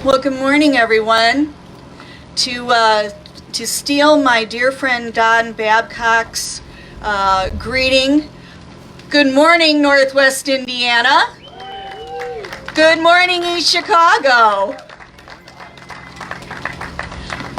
Well, good morning, everyone. To steal my dear friend Don Babcock's greeting, good morning, Northwest Indiana. Good morning, East Chicago.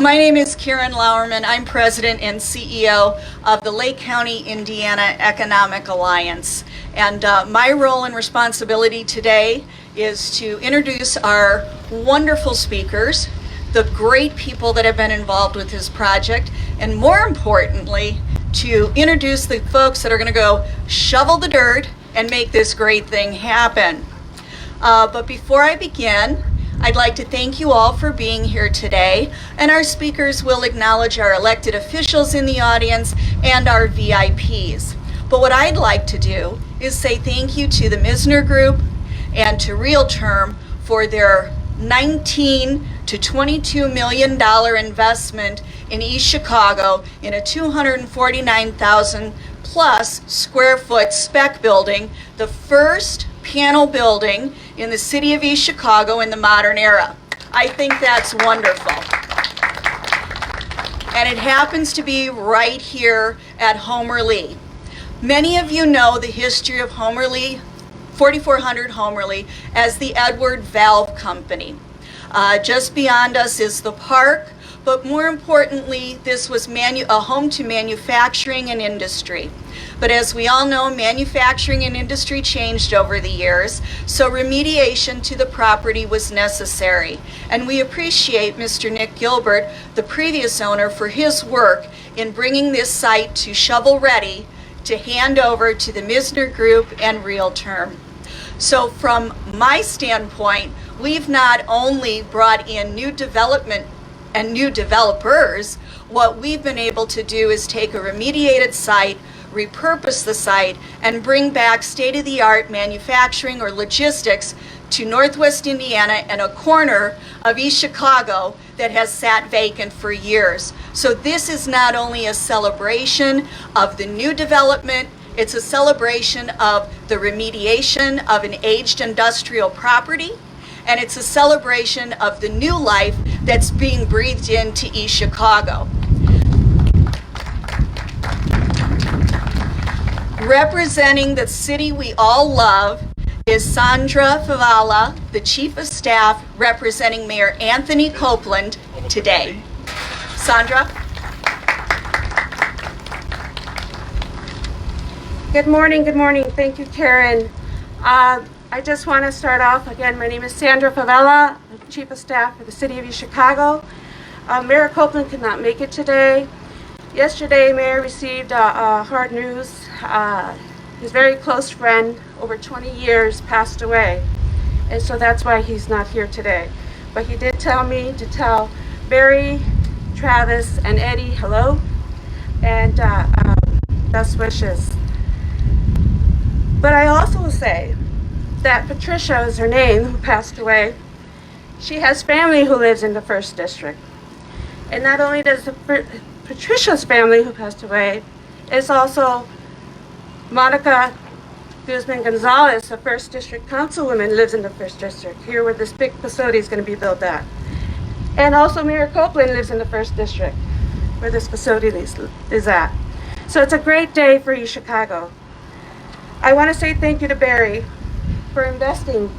My name is Karen Laverman. I'm president and CEO of the Lake County, Indiana Economic Alliance. And my role and responsibility today is to introduce our wonderful speakers, the great people that have been involved with this project, and more importantly, to introduce the folks that are going to go shovel the dirt and make this great thing happen. But before I begin, I'd like to thank you all for being here today, and our speakers will acknowledge our elected officials in the audience and our VIPs. But what I'd like to do is say thank you to the Missner Group and to Realterm for their $19 to $22 million investment in East Chicago in a 249,000 plus square foot spec building, the first panel building in the city of East Chicago in the modern era. I think that's wonderful. And it happens to be right here at Homerlee. Many of you know the history of Homerlee, 4400 Homerlee, as the Edward Valve Company. Just beyond us is the park, but more importantly, this was a home to manufacturing and industry. But as we all know, manufacturing and industry changed over the years, so remediation to the property was necessary. And we appreciate Mr. Nick Gilbert, the previous owner, for his work in bringing this site to shovel-ready to hand over to the Missner Group and Realterm. So from my standpoint, we've not only brought in new development and new developers, what we've been able to do is take a remediated site, repurpose the site, and bring back state-of-the-art manufacturing or logistics to Northwest Indiana and a corner of East Chicago that has sat vacant for years. So this is not only a celebration of the new development, it's a celebration of the remediation of an aged industrial property, and it's a celebration of the new life that's being breathed into East Chicago. Representing the city we all love is Sandra Favela, the Chief of Staff, representing Mayor Anthony Copeland today. Sandra? Good morning, good morning. Thank you, Karen. I just want to start off, again, my name is Sandra Favela, Chief of Staff for the City of East Chicago. Mayor Copeland could not make it today. Yesterday, Mayor received hard news. His very close friend, over 20 years, passed away. And so that's why he's not here today. But he did tell me to tell Barry, Travis, and Eddie hello, and best wishes. But I also will say that Patricia is her name, who passed away. She has family who lives in the 1st District. And not only does Patricia's family who passed away, it's also Monica Guzman Gonzalez, a 1st District Councilwoman, lives in the 1st District, here where this big facility is going to be built at. And also Mayor Copeland lives in the 1st District, where this facility is at. So it's a great day for East Chicago. I want to say thank you to Barry for investing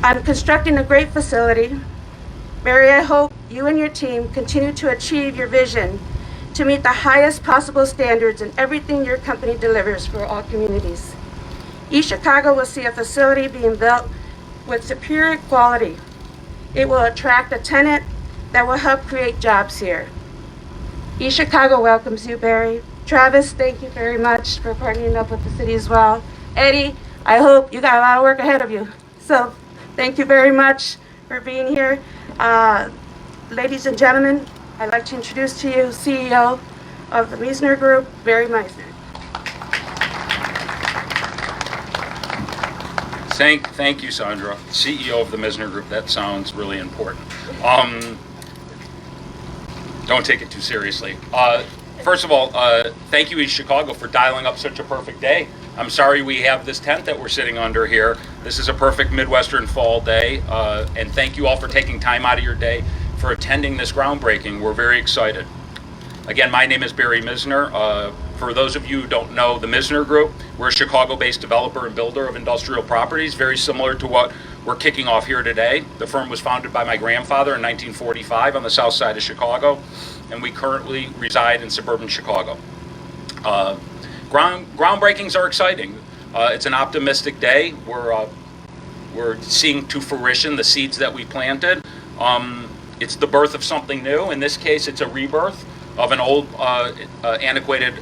on constructing a great facility. Barry, I hope you and your team continue to achieve your vision to meet the highest possible standards in everything your company delivers for all communities. East Chicago will see a facility being built with superior quality. It will attract a tenant that will help create jobs here. East Chicago welcomes you, Barry. Travis, thank you very much for partnering up with the city as well. Eddie, I hope you got a lot of work ahead of you. So thank you very much for being here. Ladies and gentlemen, I'd like to introduce to you CEO of the Missner Group, Barry Missner. Thank you, Sandra. CEO of the Missner Group, that sounds really important. Don't take it too seriously. First of all, thank you, East Chicago, for dialing up such a perfect day. I'm sorry we have this tent that we're sitting under here. This is a perfect Midwestern fall day, and thank you all for taking time out of your day for attending this groundbreaking. We're very excited. Again, my name is Barry Missner. For those of you who don't know the Missner Group, we're a Chicago-based developer and builder of industrial properties, very similar to what we're kicking off here today. The firm was founded by my grandfather in 1945 on the south side of Chicago, and we currently reside in suburban Chicago. Groundbreakings are exciting. It's an optimistic day. We're seeing to fruition the seeds that we planted. It's the birth of something new. In this case, it's a rebirth of an old, antiquated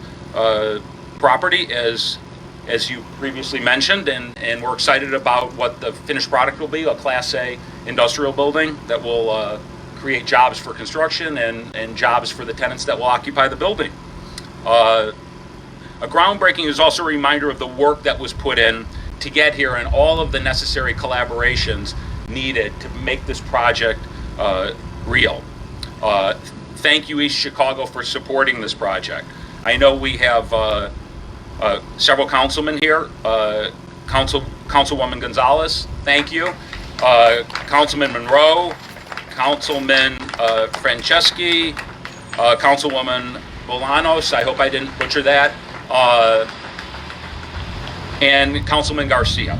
property, as you previously mentioned, and we're excited about what the finished product will be, a Class A industrial building that will create jobs for construction and jobs for the tenants that will occupy the building. A groundbreaking is also a reminder of the work that was put in to get here and all of the necessary collaborations needed to make this project real. Thank you, East Chicago, for supporting this project. I know we have several councilmen here. Councilwoman Gonzalez, thank you. Councilman Monroe, Councilman Franceschi, Councilwoman Bolanos, I hope I didn't butcher that, and Councilman Garcia.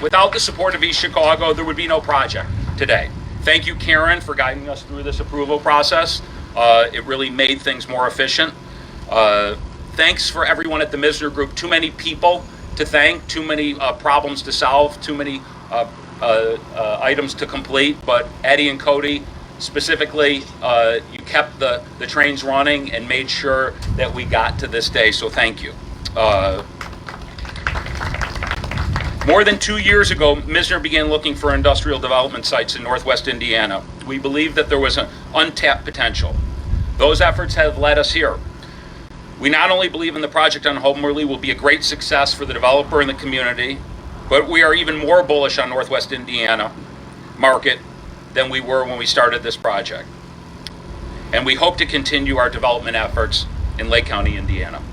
Without the support of East Chicago, there would be no project today. Thank you, Karen, for guiding us through this approval process. It really made things more efficient. Thanks for everyone at the Missner Group. Too many people to thank, too many problems to solve, too many items to complete, but Eddie and Cody, specifically, you kept the trains running and made sure that we got to this day, so thank you. More than 2 years ago, Missner began looking for industrial development sites in Northwest Indiana. We believed that there was an untapped potential. Those efforts have led us here. We not only believe in the project on Homerlee will be a great success for the developer and the community, but we are even more bullish on Northwest Indiana market than we were when we started this project. And we hope to continue our development efforts in Lake County, Indiana.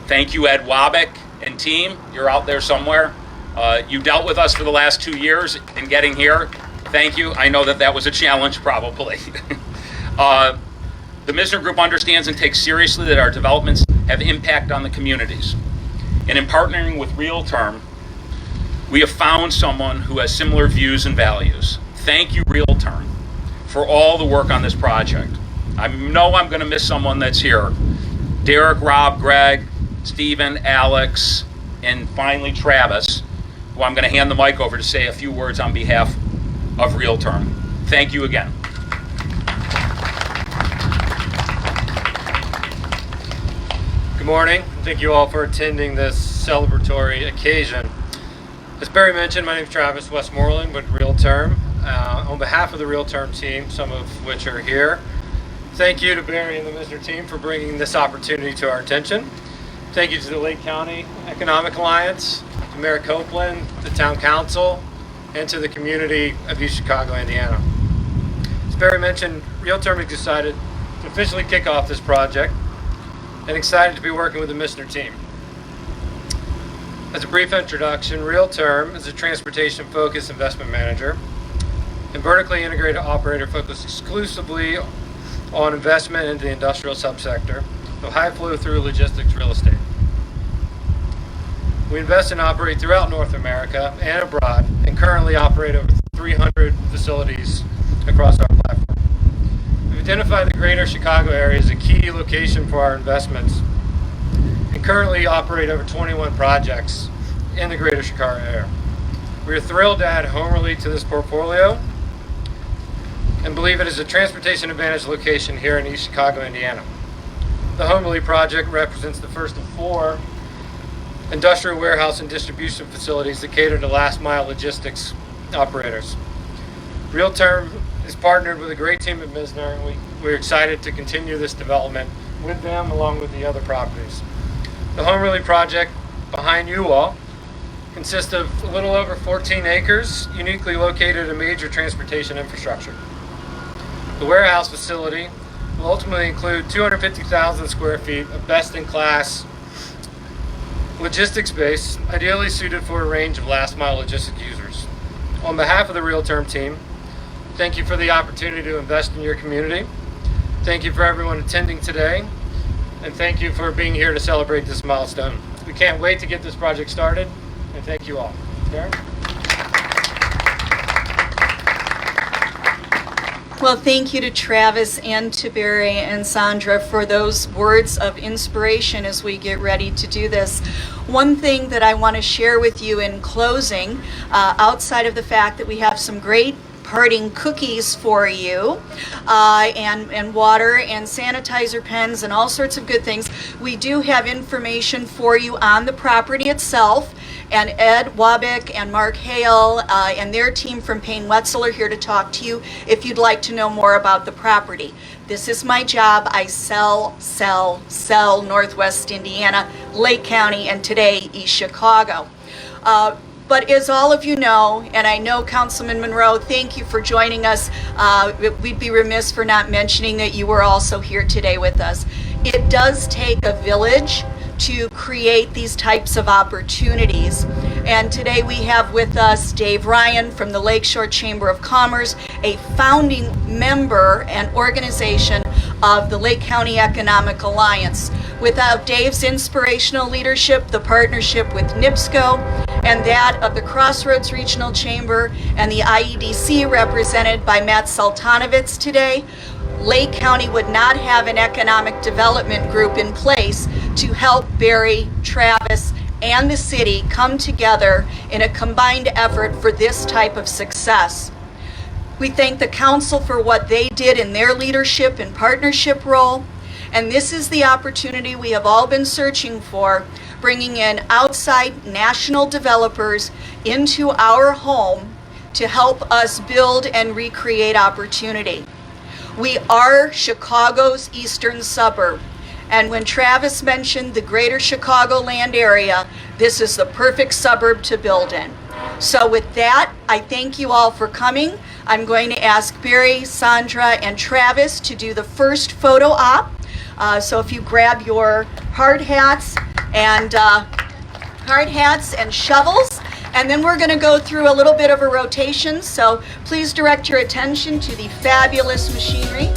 Thank you, Ed Wabick and team. You're out there somewhere. You dealt with us for the last 2 years in getting here. Thank you. I know that was a challenge, probably. The Missner Group understands and takes seriously that our developments have impact on the communities. And in partnering with RealTerm, we have found someone who has similar views and values. Thank you, RealTerm, for all the work on this project. I know I'm going to miss someone that's here. Derek, Rob, Greg, Stephen, Alex, and finally Travis, who I'm going to hand the mic over to say a few words on behalf of RealTerm. Thank you again. Good morning. Thank you all for attending this celebratory occasion. As Barry mentioned, my name is Travis Westmoreland with RealTerm. On behalf of the RealTerm team, some of which are here, thank you to Barry and the Missner team for bringing this opportunity to our attention. Thank you to the Lake County Economic Alliance, to Mayor Copeland, the Town Council, and to the community of East Chicago, Indiana. As Barry mentioned, RealTerm has decided to officially kick off this project and excited to be working with the Missner team. As a brief introduction, RealTerm is a transportation-focused investment manager and vertically integrated operator focused exclusively on investment into the industrial subsector of high flow-through logistics real estate. We invest and operate throughout North America and abroad, and currently operate over 300 facilities across our platform. We've identified the greater Chicago area as a key location for our investments, and currently operate over 21 projects in the greater Chicago area. We are thrilled to add Homerlee to this portfolio and believe it is a transportation advantage location here in East Chicago, Indiana. The Homerlee project represents the first of 4 industrial warehouse and distribution facilities that cater to last mile logistics operators. RealTerm is partnered with a great team at Missner, and we're excited to continue this development with them along with the other properties. The Homerlee project behind you all consists of a little over 14 acres, uniquely located in major transportation infrastructure. The warehouse facility will ultimately include 250,000 square feet of best-in-class logistics space, ideally suited for a range of last-mile logistics users. On behalf of the Real Term team, thank you for the opportunity to invest in your community. Thank you for everyone attending today, and thank you for being here to celebrate this milestone. We can't wait to get this project started, and thank you all. Karen? Well, thank you to Travis and to Barry and Sandra for those words of inspiration as we get ready to do this. One thing that I want to share with you in closing, outside of the fact that we have some great parting cookies for you, and water and sanitizer pens and all sorts of good things, we do have information for you on the property itself. And Ed Wabick and Mark Hale and their team from Payne Wetzel are here to talk to you if you'd like to know more about the property. This is my job. I sell Northwest Indiana, Lake County, and today East Chicago. But as all of you know, and I know Councilman Monroe, thank you for joining us. We'd be remiss for not mentioning that you were also here today with us. It does take a village to create these types of opportunities. And today we have with us Dave Ryan from the Lakeshore Chamber of Commerce, a founding member and organization of the Lake County Economic Alliance. Without Dave's inspirational leadership, the partnership with NIPSCO, and that of the Crossroads Regional Chamber and the IEDC represented by Matt Sultanovitz today, Lake County would not have an economic development group in place to help Barry, Travis, and the city come together in a combined effort for this type of success. We thank the council for what they did in their leadership and partnership role, and this is the opportunity we have all been searching for, bringing in outside national developers into our home to help us build and recreate opportunity. We are Chicago's eastern suburb, and when Travis mentioned the greater Chicagoland area, this is the perfect suburb to build in. So with that, I thank you all for coming. I'm going to ask Barry, Sandra, and Travis to do the first photo op. So if you grab your hard hats and shovels, and then we're going to go through a little bit of a rotation, so please direct your attention to the fabulous machinery.